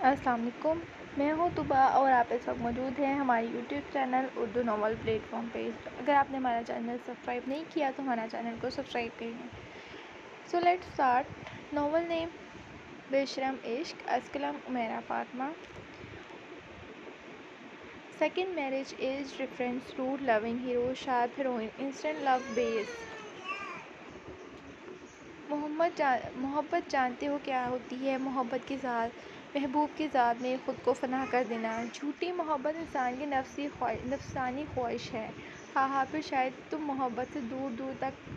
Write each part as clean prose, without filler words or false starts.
السلام علیکم، میں ہوں طبع اور آپ اس وقت موجود ہیں ہماری YouTube channel Urdu novel plate form پہ۔ اگر آپ نے ہمارا چینل سبسکرائب نہیں کیا تو ہمارا چینل کو سبسکرائب کریں۔ So let start. Novel name بے شرم عشق، از کلام Umaira Fatima. Second marriage age reference rude loving hero sharp heroine instant love base. محبت جانتے ہو کیا ہوتی ہے؟ محبت کی ذات، محبوب کی ذات میں خود کو فنا کر دینا۔ جھوٹی محبت انسان کی نفسانی خواہش ہے۔ ہاں پھر شاید تم محبت سے دور دور تک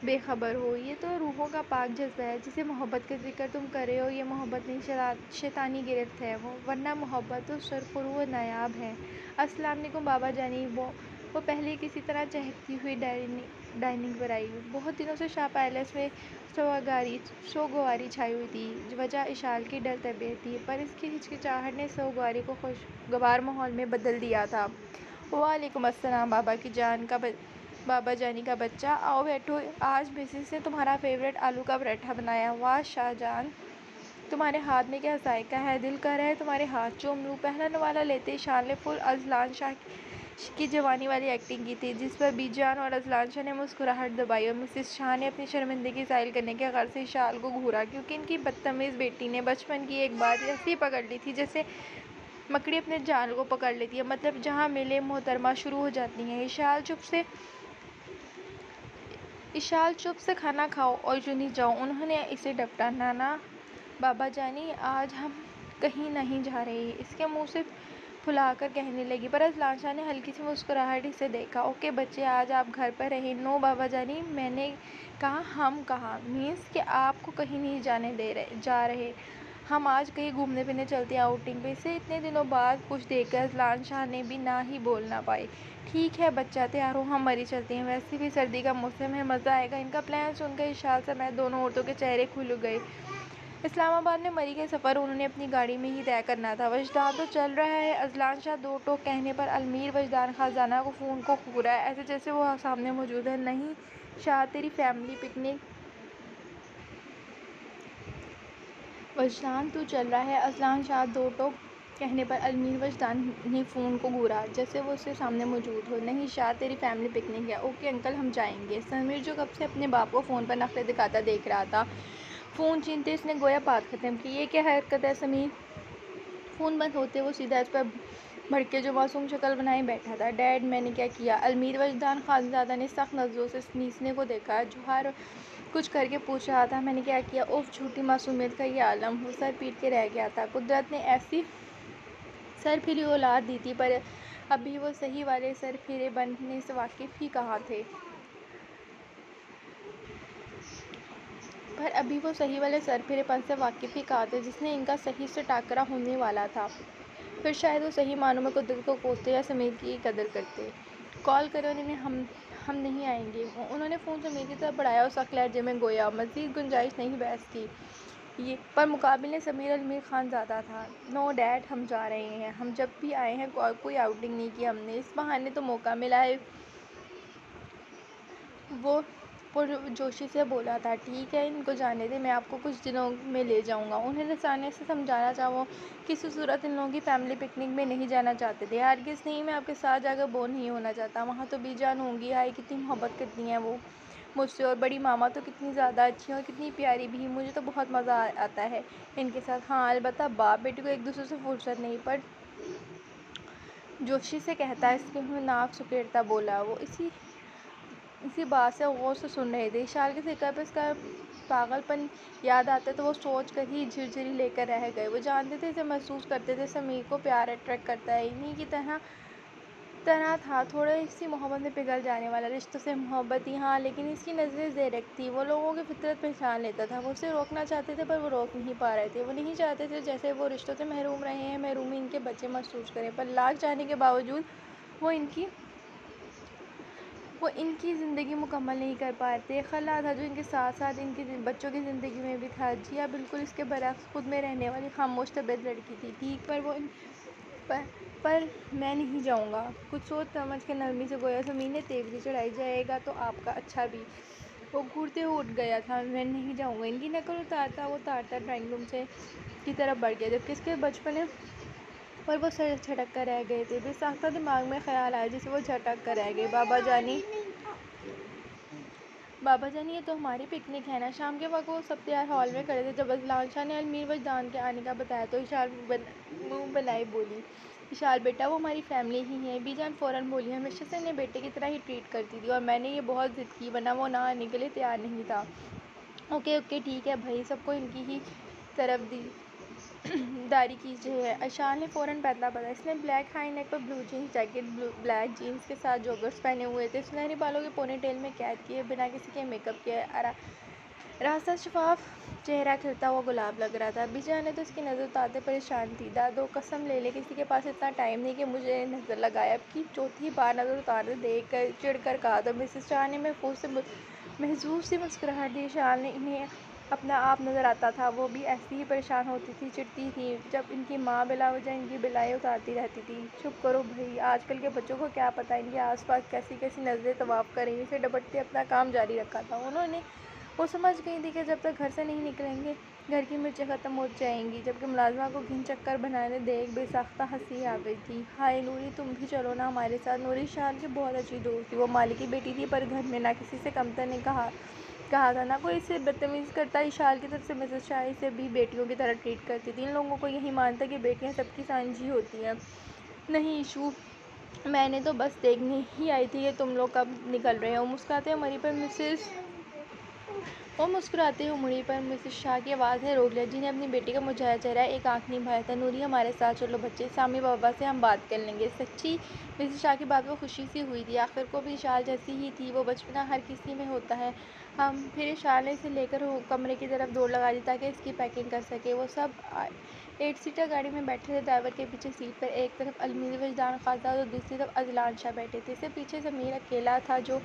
بے خبر ہو۔ یہ تو روحوں کا پاک جذبہ ہے جسے محبت کا ذکر تم کر رہے ہو۔ یہ محبت نہیں، شیطانی گرفت ہے وہ، ورنہ محبت تو سرخرو و نایاب ہے۔ السلام علیکم بابا جانی۔ وہ پہلے کسی طرح چہکتی ہوئی ڈائننگ پر آئی۔ بہت دنوں سے شاہ پیلس میں سوگواری چھائی ہوئی تھی۔ وجہ اشال کی ڈل طبیعت تھی، پر اس کی ہچکچاہٹ نے سوگواری کو خوشگوار ماحول میں بدل دیا تھا۔ وعلیکم السلام بابا جانی کا بچہ، آؤ بیٹھو۔ آج مسز نے تمہارا فیورٹ آلو کا پراٹھا بنایا۔ واہ شاہ جان، تمہارے ہاتھ میں کیا ذائقہ ہے، دل کر رہا ہے تمہارے ہاتھ چوم لوں۔ پہلا نوالہ لیتے اشال نے فل اذلان شاہ کی جوانی والی ایکٹنگ کی تھی، جس پر بی جان اور اذلان شاہ نے مسکراہٹ دبائی، اور مسز شاہ نے اپنی شرمندگی ظاہر کرنے کے غرض سے اشال کو گھورا، کیونکہ ان کی بدتمیز بیٹی نے بچپن کی ایک بات ایسی پکڑ لی تھی جیسے مکڑی اپنے جال کو پکڑ لیتی ہے، مطلب جہاں ملے محترمہ شروع ہو جاتی ہیں۔ اشال چپ سے کھانا کھاؤ اور چنی جاؤ، انہوں نے اسے ڈپٹا۔ نانا بابا جانی، آج ہم کہیں نہیں جا رہے، اس کے منہ سے پھلا کر کہنے لگی، پر اذلان شاہ نے ہلکی سی مسکراہٹ سے دیکھا۔ اوکے بچے، آج آپ گھر پر رہیں۔ نو بابا جانی، میں نے کہا ہم کہاں، مینس کہ آپ کو کہیں نہیں جا رہے، ہم آج کہیں گھومنے پھرنے چلتے ہیں، آؤٹنگ پہ۔ اسے اتنے دنوں بعد کچھ دیکھ کر اذلان شاہ نے بھی نہ ہی بول نہ پائی۔ ٹھیک ہے بچہ، تیار ہو، ہم مری چلتے ہیں، ویسے بھی سردی کا موسم ہے، مزہ آئے گا۔ ان کا پلان سن کر اشال سمیت دونوں عورتوں کے چہرے کھل گئے۔ اسلام آباد میں مری کا سفر انہوں نے اپنی گاڑی میں ہی طے کرنا تھا۔ وجدان تو چل رہا ہے؟ اذلان شاہ دو ٹوک کہنے پر المیر وجدان خزانہ کو فون کو گھورا، ایسے جیسے وہ سامنے موجود ہے۔ نہیں شاہ، تیری فیملی پکنک۔ وجدان تو چل رہا ہے؟ اذلان شاہ دو ٹوک کہنے پر المیر وجدان نے فون کو گھورا، جیسے وہ اس کے سامنے موجود ہو۔ نہیں شاہ، تیری فیملی پکنک ہے۔ اوکے انکل، ہم جائیں گے۔ سمیر جو کب سے اپنے باپ کو فون پر نخرے دکھاتا دیکھ رہا تھا، فون چھینتے اس نے گویا بات ختم کی۔ یہ کیا حرکت ہے سمیر؟ فون بند ہوتے وہ سیدھا اس پر بھڑکے جو معصوم شکل بنائے بیٹھا تھا۔ ڈیڈ، میں نے کیا کیا؟ المیر وجدان خانزادہ نے سخت نظروں سے نیسنے کو دیکھا، جو ہر کچھ کر کے پوچھ رہا تھا، میں نے کیا کیا؟ اف، جھوٹی معصومیت کا یہ عالم۔ وہ سر پیٹ کے رہ گیا تھا۔ قدرت نے ایسی سر پھیری اولاد دی تھی، پر ابھی وہ صحیح والے سر پھیرے بننے سے واقف ہی کہاں تھے۔ جس نے ان کا صحیح سے ٹاکرا ہونے والا تھا، پھر شاید وہ صحیح معنوں میں قدرت کو کوستے یا سمیر کی قدر کرتے۔ کال کرو انہیں، ہم نہیں آئیں گے۔ انہوں نے فون سمیر کی طرف بڑھایا اور سخت لہجے میں گویا مزید گنجائش نہیں بحث کی، پر مقابل میں سمیر المیر خانزادہ تھا۔ نو ڈیڈ، ہم جا رہے ہیں، ہم جب بھی آئے ہیں کوئی آؤٹنگ نہیں کی ہم نے، اس بہانے تو موقع ملا ہے۔ وہ پرجوشی سے بولا تھا۔ ٹھیک ہے، ان کو جانے دیں، میں آپ کو کچھ دنوں میں لے جاؤں گا۔ انہیں رسانے سے سمجھانا چاہا، وہ کسی صورت ان لوگوں کی فیملی پکنک میں نہیں جانا چاہتے تھے۔ ہرگز نہیں، میں آپ کے ساتھ جا کر بور نہیں ہونا چاہتا، وہاں تو بی جان ہوں گی۔ ہائے کتنی محبت کرتی ہیں وہ مجھ سے، اور بڑی ماما تو کتنی زیادہ اچھی ہیں اور کتنی پیاری بھی، مجھے تو بہت مزہ آتا ہے ان کے ساتھ۔ ہاں البتہ باپ بیٹی کو ایک دوسرے سے فرصت نہیں، پر جوشی سے کہتا ہے، اس کے منہ میں ناک سکیڑتا بولا۔ وہ اسی بات سے غور سے سن رہے تھے۔ اشال کے سر پر اس کا پاگل پن یاد آتا تو وہ سوچ کر ہی جھرجھری لے کر رہ گئے۔ وہ جانتے تھے، اسے محسوس کرتے تھے، سمیر کو پیار اٹریکٹ کرتا ہے، انہی کی طرح تھا، تھوڑی سی محبت میں پگھل جانے والا۔ رشتوں سے محبت ہی، ہاں، لیکن اس کی نظریں زیرک تھیں، وہ لوگوں کی فطرت پہچان لیتا تھا۔ وہ اسے روکنا چاہتے تھے، پر وہ روک نہیں پا رہے تھے۔ وہ نہیں چاہتے تھے جیسے وہ رشتوں سے محروم رہے ہیں، محرومی ان کے بچے محسوس کریں، پر لاکھ چاہنے کے باوجود وہ ان کی زندگی مکمل نہیں کر پا رہے تھے۔ ایک خلا تھا جو ان کے ساتھ ساتھ ان کے بچوں کی زندگی میں بھی تھا۔ جیا بالکل اس کے برعکس خود میں رہنے والی خاموش طبیعت لڑکی تھی۔ ٹھیک، پر میں نہیں جاؤں گا، کچھ سوچ سمجھ کر نرمی سے گویا سمیر نے تیوری چڑھائی۔ جائے گا تو آپ کا اچھا بھی۔ وہ گھورتے ہوئے اٹھ گیا تھا۔ میں نہیں جاؤں گا، ان کی نقل اتارتا وہ ڈرائنگ روم سے کی طرف بڑھ گیا، جبکہ اس کے بچپنے پر وہ سر جھٹک کر رہ گئے تھے۔ بے ساختہ دماغ میں خیال آیا جسے وہ جھٹک کر رہ گئے، بابا جانی یہ تو ہماری پکنک ہے نا۔ شام کے وقت وہ سب تیار ہال میں کھڑے تھے جب اذلان شاہ نے علمیر وجدان کے آنے کا بتایا تو اشال منہ بنائے بولی، اشال بیٹا وہ ہماری فیملی ہی ہے۔ بی جان فوراً بولی، ہمیشہ سے انہیں بیٹے کی طرح ہی ٹریٹ کرتی تھی اور میں نے یہ بہت ضد کی ورنہ وہ نہ آنے کے لیے تیار نہیں تھا۔ اوکے ٹھیک ہے بھائی، سب کو ان کی ہی طرف داری کیجیے۔ اشال نے فوراً بدلا بدلا۔ اس نے بلیک ہائی نیک پر blue jeans jacket, black jeans کے ساتھ جوگرز پہنے ہوئے تھے، سنہری بالوں کے پونی ٹیل میں قید کیے، بنا کسی کے میک اپ کے راستہ شفاف چہرہ کھلتا ہوا گلاب لگ رہا تھا۔ بی جان نے تو اس کی نظر اتارتے پریشان تھی۔ دادو قسم لے کسی کے پاس اتنا ٹائم نہیں کہ مجھے نظر لگائے۔ اب کی چوتھی بار نظر اتارتے دیکھ کر چڑھ کر کہا تو مسز شاہ نے محظوظ سی مسکراہٹ دی۔ اشال نے انہیں اپنا آپ نظر آتا تھا، وہ بھی ایسے ہی پریشان ہوتی تھی، چڑھتی تھی جب ان کی ماں بلا وجہ ان کی بلائیں اتارتی رہتی تھی۔ چپ کرو بھائی، آج کل کے بچوں کو کیا پتہ ان کے آس پاس کیسی کیسی نظریں طواف کر رہی ہیں۔ پھر ڈپٹتے اپنا کام جاری رکھا تھا۔ وہ سمجھ گئی تھی کہ جب تک گھر سے نہیں نکلیں گے گھر کی مرچیں ختم ہو جائیں گی، جبکہ ملازمہ کو گھن چکر بنانے دیکھ بے ساختہ ہنسی آ گئی تھی۔ ہائے نوری، تم بھی چلو نا ہمارے ساتھ۔ نوری اشال کی بہت اچھی دوست تھی، وہ مالک کی بیٹی تھی پر گھر میں نہ کسی سے کمتر نے کہا تھا، نہ کوئی اسے بدتمیزی کرتا۔ اشال کی طرف سے مسز شاہ اسے بھی بیٹیوں کی طرح ٹریٹ کرتی تھی۔ ان لوگوں کو یہی مانتا کہ بیٹیاں سب کی سانجھی ہوتی ہیں۔ نہیں ایشو، میں نے تو بس دیکھنے ہی آئی تھی کہ تم لوگ کب نکل رہے ہو۔ وہ مسکراتے ہوئے مڑی پر مسز شاہ کی آواز نے روک لیا جنہیں اپنی بیٹی کا مرجھایا چہرہ ایک آنکھ نہیں بھایا تھا۔ نوری ہمارے ساتھ چلو بچے، سامی بابا سے ہم بات کر لیں گے۔ سچی مسز شاہ کی بات کو خوشی سی ہوئی تھی، آخر کو بھی اشال جیسی ہی تھی، وہ بچپنا ہر کسی میں ہوتا ہے۔ پھر اشال نے اسے لے کر کمرے کی طرف دوڑ لگا دی تاکہ اس کی پیکنگ کر سکے۔ وہ سب 8 سیٹر گاڑی میں بیٹھے تھے، ڈرائیور کے پیچھے سیٹ پر ایک طرف علمیر وجدان خان اور دوسری طرف اذلان شاہ بیٹھے تھے۔ اس سے پیچھے ضمیر اکیلا تھا جو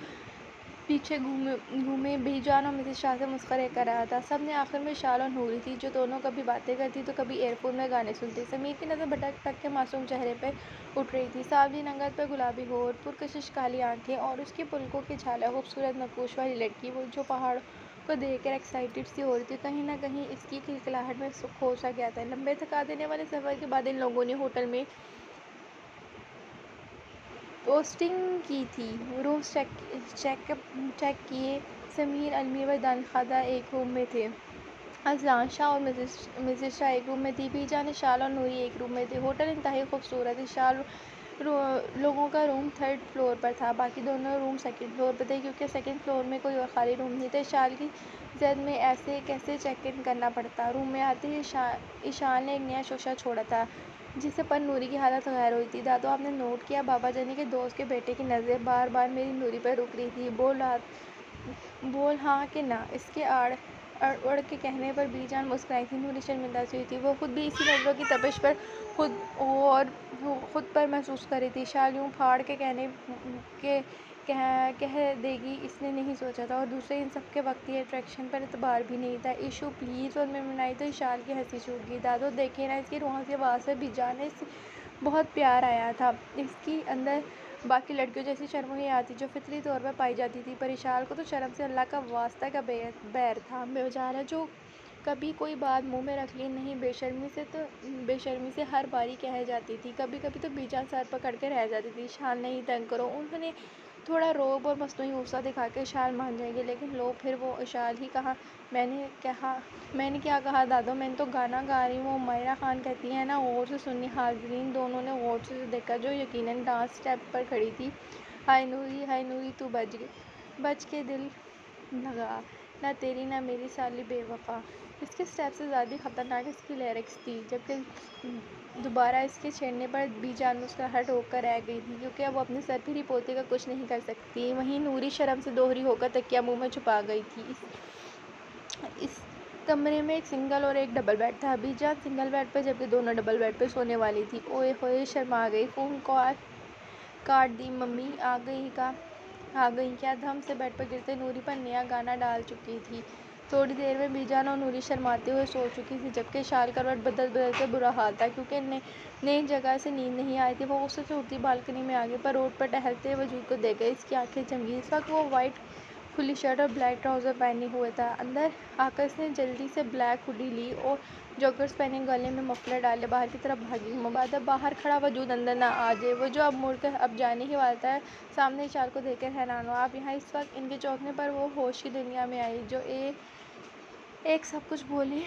پیچھے گھومے بی جان اور مسز شاہ سے مسخرے کر رہا تھا۔ سب نے آخر میں اشال اور نوری تھی جو دونوں کبھی باتیں کرتی تو کبھی ایئر فون میں گانے سنتی۔ ضمیر کی نظر بھٹک بھٹک کے معصوم چہرے پر اٹھ رہی تھی، سانولی رنگت پر گلابی ہونٹ، پرکشش کالی آنکھیں اور اس کی پلکوں کی جھالک، خوبصورت نقوش والی لڑکی وہ جو پہاڑوں کو دیکھ کر ایکسائٹڈ سی ہو رہی تھی۔ کہیں نہ کہیں اس کی کھلکھلاہٹ میں کھو سا گیا تھا۔ لمبے تھکا دینے والے سفر کے بعد ان لوگوں نے ہوٹل میں پوسٹنگ کی تھی، رومز چیک کیے۔ ضمیر، علمیر وجدان خان ایک روم میں تھے، اذلان شاہ اور مسز شاہ ایک روم میں تھیں، بی جان، اشال اور نوری ایک روم میں تھے۔ ہوٹل انتہائی خوبصورت، اشال لوگوں کا روم 3rd فلور پر تھا، باقی دونوں روم 2nd فلور پر تھے کیونکہ 2nd فلور میں کوئی اور خالی روم نہیں تھا۔ اشال کی زد میں ایسے کیسے چیک ان کرنا پڑتا۔ روم میں آتے ہی اشال نے ایک نیا شوشہ چھوڑا تھا جس پر نوری کی حالت غیر ہوئی تھی۔ دادو، آپ نے نوٹ کیا بابا جانی کے دوست کے بیٹے کی نظریں بار بار میری نوری پر رک رہی تھیں۔ بول ہاں کہ نہ، اس کے اڑ کے کہنے پر بی جان مسکرائی تھی۔ نوری شرمندہ سی ہوئی تھی، وہ خود بھی اسی نظروں کی تپش پر خود پر محسوس کر رہی تھی۔ اشال یوں پھاڑ کے کہہ دے گی اس نے نہیں سوچا تھا، اور دوسرے ان سب کے وقتی اٹریکشن پر اعتبار بھی نہیں تھا۔ ایشو پلیز، اور منمنائی تو اشال کی ہنسی چھوٹ گئی۔ دادو دیکھیے نا، اس کی روحاں سی آواز سے بی جان نے بہت پیار آیا تھا۔ اس کے اندر باقی لڑکیوں جیسی شرم و حیا تھی جو فطری طور پر پائی جاتی تھی، پر اشال کو تو شرم سے اللہ کا واسطہ کا بیر تھا۔ بیچارہ جو کبھی کوئی بات منہ میں رکھ لی نہیں، بے شرمی سے ہر باری کہہ جاتی تھی۔ کبھی کبھی تو بی جان سر پکڑ کے رہ جاتی تھی، اشال نہیں تنگ کرو۔ انہوں نے تھوڑا رعب اور مصنوعی غصہ دکھا کے اشال مان جائیں گے لیکن لو پھر وہ اشال ہی کہا۔ میں نے کیا کہا دادو، میں نے تو گانا گا رہی ہوں، عمائرہ خان کہتی ہیں نا۔ غور سے سنیے۔ حاضرین دونوں نے غور سے دیکھا جو یقیناً ڈانس اسٹیپ پر کھڑی تھی۔ ہائے نوری تو بچ کے دل لگا، نہ تیری نہ میری سالی بے وفا۔ اس کے اسٹیپ سے زیادہ خطرناک اس کی لیرکس تھی، جبکہ دوبارہ اس کے چھیڑنے پر بی جان مسکراہٹ روک کر رہ گئی تھی کیونکہ اب وہ اپنے سر پھری پوتے کا کچھ نہیں کر سکتی۔ وہیں نوری شرم سے دوہری ہو کر تکیہ منہ میں چھپا گئی تھی۔ اس کمرے میں ایک سنگل اور ایک ڈبل بیڈ تھا، بی جان سنگل بیڈ پر جبکہ دونوں ڈبل بیڈ پر سونے والی تھیں۔ اوئے ہوئے، شرما گئی، فون کاٹ دی، ممی آ گئیں کیا؟ دھم سے بیڈ پر گرتے نوری پر نیا گانا ڈال چکی تھی۔ تھوڑی دیر میں بی جان اور نوری شرماتے ہوئے سو چکی تھیں، جبکہ اشال کروٹ بدل بدل کر برا حال تھا کیونکہ نئی جگہ سے نیند نہیں آئی تھی۔ وہ غصے سے اٹھتی بالکنی میں آ گئی پر روڈ پر ٹہلتے وجود کو دیکھ کر اس کی آنکھیں چمکیں۔ اس وقت وہ وائٹ کھلی شرٹ اور بلیک ٹراؤزر پہنے ہوئے تھا۔ اندر آ کر اس نے جلدی سے بلیک ہوڈی لی اور جاگرز پہنے، گلے میں مفلر ڈالے باہر کی طرف بھاگی۔ مبادہ باہر کھڑا وجود اندر نہ آ جائے، وہ جو اب مڑ کر اب جانے ہی والا تھا۔ سامنے اشار کو دیکھ کر حیران ہوا۔ آپ یہاں اس وقت؟ ان کے چونکنے پر وہ ہوش کی دنیا میں آئی جو ایک سب کچھ بھولے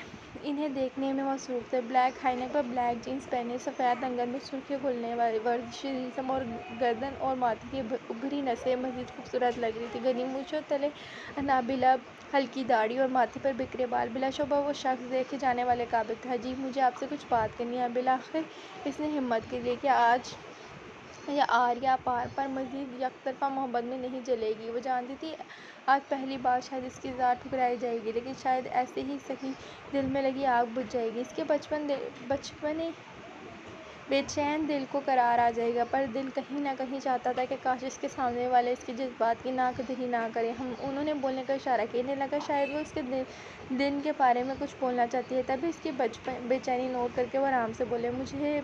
انہیں دیکھنے میں مصروف تھے۔ بلیک ہائی نیک پر بلیک جینز پہنے، سفید انگن میں سرخیاں کھلنے والی ورزشی جسم اور گردن اور ماتھے کی ابھری نسیں مزید خوبصورت لگ رہی تھیں۔ گھنی مونچھوں تلے انابل لب، ہلکی داڑھی اور ماتھے پر بکھرے بال، بلا شبہ وہ شخص دیکھے جانے والے قابل تھا۔ جی مجھے آپ سے کچھ بات کرنی ہے، بالآخر اس نے ہمت کر لیا کہ آج یا آر یا پار پر مزید یک طرفہ محبت میں نہیں جلے گی۔ وہ جانتی تھی آج پہلی بار شاید اس کی ذات ٹھکرائی جائے گی، لیکن شاید ایسے ہی سہی دل میں لگی آگ بجھ جائے گی۔ اس کے بچپنے بے چین دل کو قرار آ جائے گا، پر دل کہیں نہ کہیں چاہتا تھا کہ کاش اس کے سامنے والا اس کے جذبات کی ناقدری نہ کرے۔ انہوں نے بولنے کا اشارہ کیا۔ انہیں لگا شاید وہ اس کے دن کے بارے میں کچھ بولنا چاہتی ہے، تبھی اس کی بے چینی نوٹ کر کے وہ آرام سے بولے، مجھے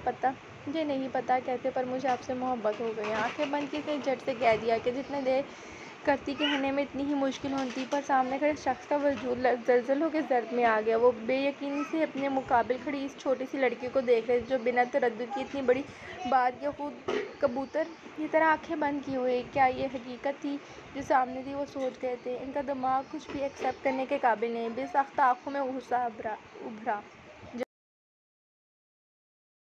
نہیں پتا کیسے پر مجھے آپ سے محبت ہو گئی۔ آنکھیں بند کی اس نے جھٹ سے کہہ دیا کہ جتنے دیر کرتی کہنے میں اتنی ہی مشکل ہوتی، پر سامنے کھڑے شخص کا وجود زلزل ہو کے ضرب میں آ گیا۔ وہ بے یقینی سے اپنے مقابل کھڑی اس چھوٹی سی لڑکی کو دیکھ رہے تھے جو بنا تردد کے اتنی بڑی بات کے خود کبوتر کی طرح آنکھیں بند کیے ہوئے۔ کیا یہ حقیقت تھی جو سامنے تھی؟ وہ سوچ گئے تھے۔ ان کا دماغ کچھ بھی ایکسپٹ کرنے کے قابل نہیں۔ بے ساختہ آنکھوں میں غصہ ابھرا۔